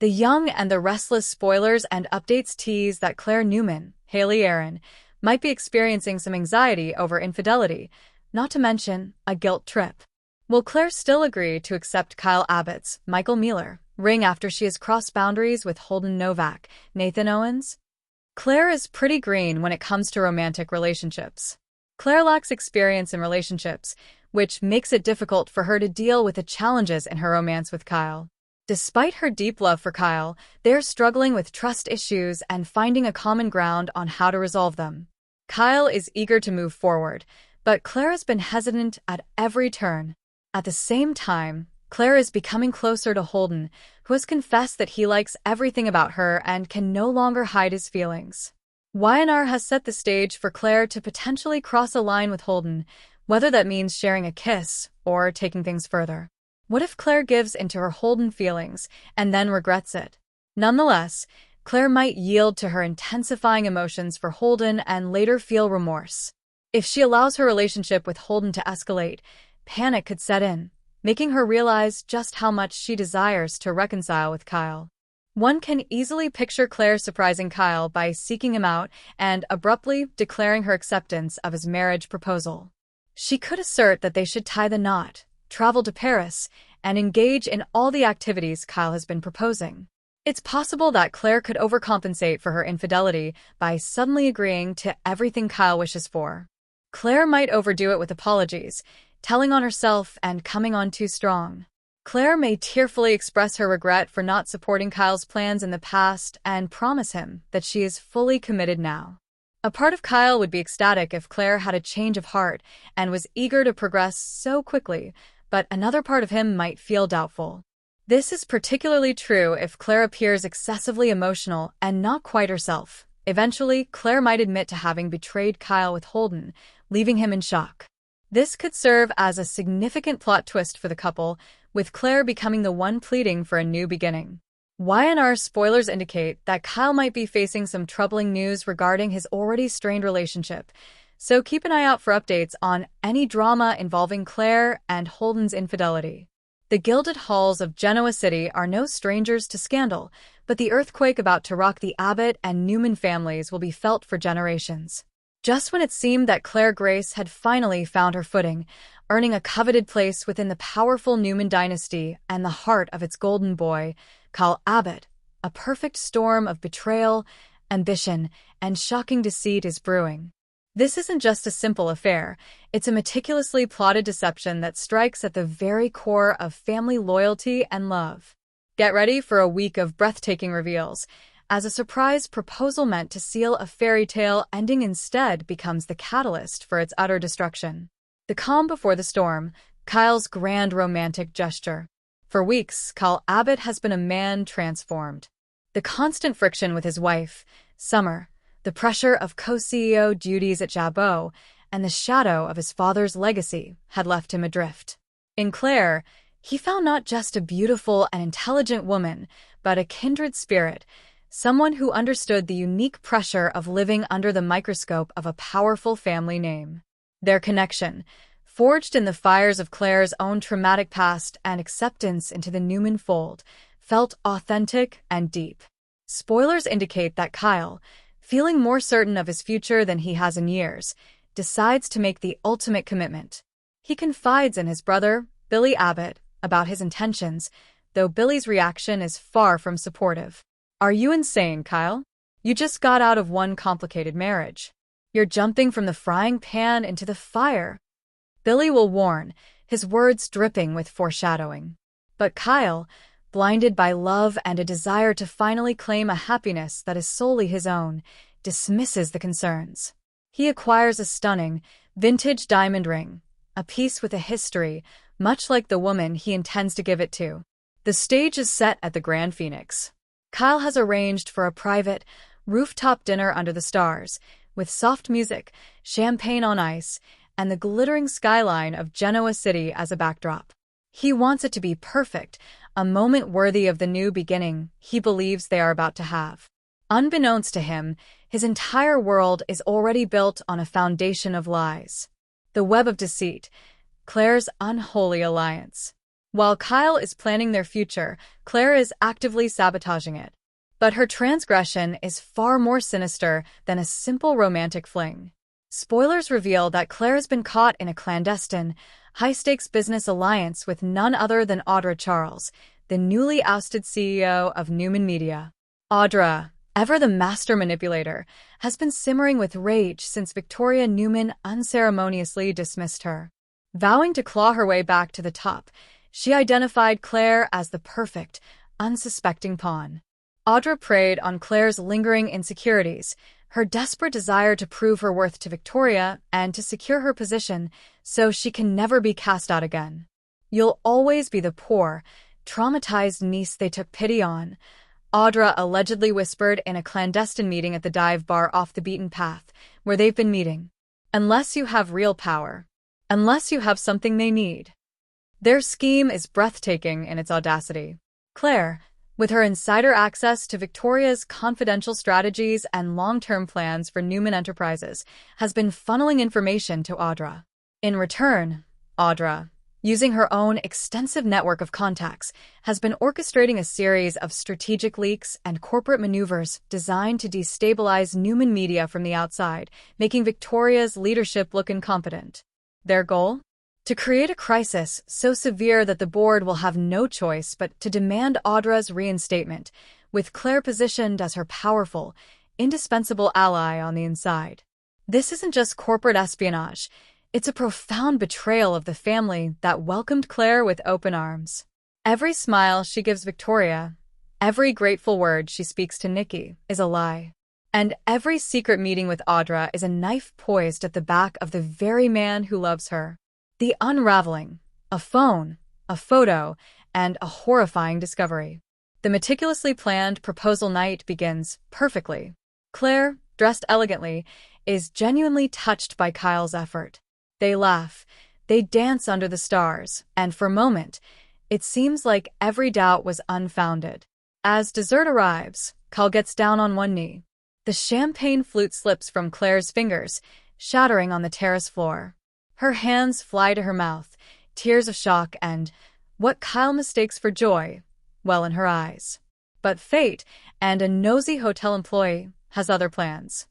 The Young and the Restless spoilers and updates tease that Claire Newman, Haley Aaron, might be experiencing some anxiety over infidelity, not to mention a guilt trip. Will Claire still agree to accept Kyle Abbott's, Michael Mueller, ring after she has crossed boundaries with Holden Novak, Nathan Owens? Claire is pretty green when it comes to romantic relationships. Claire lacks experience in relationships, which makes it difficult for her to deal with the challenges in her romance with Kyle. Despite her deep love for Kyle, they're struggling with trust issues and finding a common ground on how to resolve them. Kyle is eager to move forward, but Claire has been hesitant at every turn. At the same time, Claire is becoming closer to Holden, who has confessed that he likes everything about her and can no longer hide his feelings. Y&R has set the stage for Claire to potentially cross a line with Holden, whether that means sharing a kiss or taking things further. What if Claire gives into her Holden feelings and then regrets it? Nonetheless, Claire might yield to her intensifying emotions for Holden and later feel remorse. If she allows her relationship with Holden to escalate, panic could set in, making her realize just how much she desires to reconcile with Kyle. One can easily picture Claire surprising Kyle by seeking him out and abruptly declaring her acceptance of his marriage proposal. She could assert that they should tie the knot, travel to Paris, and engage in all the activities Kyle has been proposing. It's possible that Claire could overcompensate for her infidelity by suddenly agreeing to everything Kyle wishes for. Claire might overdo it with apologies, telling on herself and coming on too strong. Claire may tearfully express her regret for not supporting Kyle's plans in the past and promise him that she is fully committed now. A part of Kyle would be ecstatic if Claire had a change of heart and was eager to progress so quickly, but another part of him might feel doubtful. This is particularly true if Claire appears excessively emotional and not quite herself. Eventually, Claire might admit to having betrayed Kyle with Holden, leaving him in shock. This could serve as a significant plot twist for the couple, with Claire becoming the one pleading for a new beginning. Y&R spoilers indicate that Kyle might be facing some troubling news regarding his already strained relationship, so keep an eye out for updates on any drama involving Claire and Holden's infidelity. The gilded halls of Genoa City are no strangers to scandal, but the earthquake about to rock the Abbott and Newman families will be felt for generations. Just when it seemed that Claire Grace had finally found her footing, earning a coveted place within the powerful Newman dynasty and the heart of its golden boy, Kyle Abbott, a perfect storm of betrayal, ambition, and shocking deceit is brewing. This isn't just a simple affair, it's a meticulously plotted deception that strikes at the very core of family loyalty and love. Get ready for a week of breathtaking reveals, as a surprise proposal meant to seal a fairy tale ending instead becomes the catalyst for its utter destruction. The calm before the storm, Kyle's grand romantic gesture. For weeks, Kyle Abbott has been a man transformed. The constant friction with his wife, Summer, the pressure of co-CEO duties at Jabot, and the shadow of his father's legacy had left him adrift. In Claire, he found not just a beautiful and intelligent woman, but a kindred spirit, someone who understood the unique pressure of living under the microscope of a powerful family name. Their connection, forged in the fires of Claire's own traumatic past and acceptance into the Newman fold, felt authentic and deep. Spoilers indicate that Kyle, feeling more certain of his future than he has in years, decides to make the ultimate commitment. He confides in his brother, Billy Abbott, about his intentions, though Billy's reaction is far from supportive. "Are you insane, Kyle? You just got out of one complicated marriage. You're jumping from the frying pan into the fire," Billy will warn, his words dripping with foreshadowing. But Kyle, blinded by love and a desire to finally claim a happiness that is solely his own, dismisses the concerns. He acquires a stunning, vintage diamond ring, a piece with a history, much like the woman he intends to give it to. The stage is set at the Grand Phoenix. Kyle has arranged for a private, rooftop dinner under the stars, with soft music, champagne on ice, and the glittering skyline of Genoa City as a backdrop. He wants it to be perfect, a moment worthy of the new beginning he believes they are about to have. Unbeknownst to him, his entire world is already built on a foundation of lies. The web of deceit, Claire's unholy alliance. While Kyle is planning their future, Claire is actively sabotaging it. But her transgression is far more sinister than a simple romantic fling. Spoilers reveal that Claire has been caught in a clandestine, high-stakes business alliance with none other than Audra Charles, the newly ousted CEO of Newman Media. Audra, ever the master manipulator, has been simmering with rage since Victoria Newman unceremoniously dismissed her. Vowing to claw her way back to the top, she identified Claire as the perfect, unsuspecting pawn. Audra preyed on Claire's lingering insecurities, her desperate desire to prove her worth to Victoria and to secure her position so she can never be cast out again. "You'll always be the poor, traumatized niece they took pity on," Audra allegedly whispered in a clandestine meeting at the dive bar off the beaten path, where they've been meeting. "Unless you have real power. Unless you have something they need." Their scheme is breathtaking in its audacity. Claire, with her insider access to Victoria's confidential strategies and long-term plans for Newman Enterprises, has been funneling information to Audra. In return, Audra, using her own extensive network of contacts, has been orchestrating a series of strategic leaks and corporate maneuvers designed to destabilize Newman Media from the outside, making Victoria's leadership look incompetent. Their goal? To create a crisis so severe that the board will have no choice but to demand Audra's reinstatement, with Claire positioned as her powerful, indispensable ally on the inside. This isn't just corporate espionage. It's a profound betrayal of the family that welcomed Claire with open arms. Every smile she gives Victoria, every grateful word she speaks to Nikki, is a lie. And every secret meeting with Audra is a knife poised at the back of the very man who loves her. The unraveling, a phone, a photo, and a horrifying discovery. The meticulously planned proposal night begins perfectly. Claire, dressed elegantly, is genuinely touched by Kyle's effort. They laugh, they dance under the stars, and for a moment, it seems like every doubt was unfounded. As dessert arrives, Kyle gets down on one knee. The champagne flute slips from Claire's fingers, shattering on the terrace floor. Her hands fly to her mouth, tears of shock and, what Kyle mistakes for joy, well in her eyes. But fate, and a nosy hotel employee, has other plans.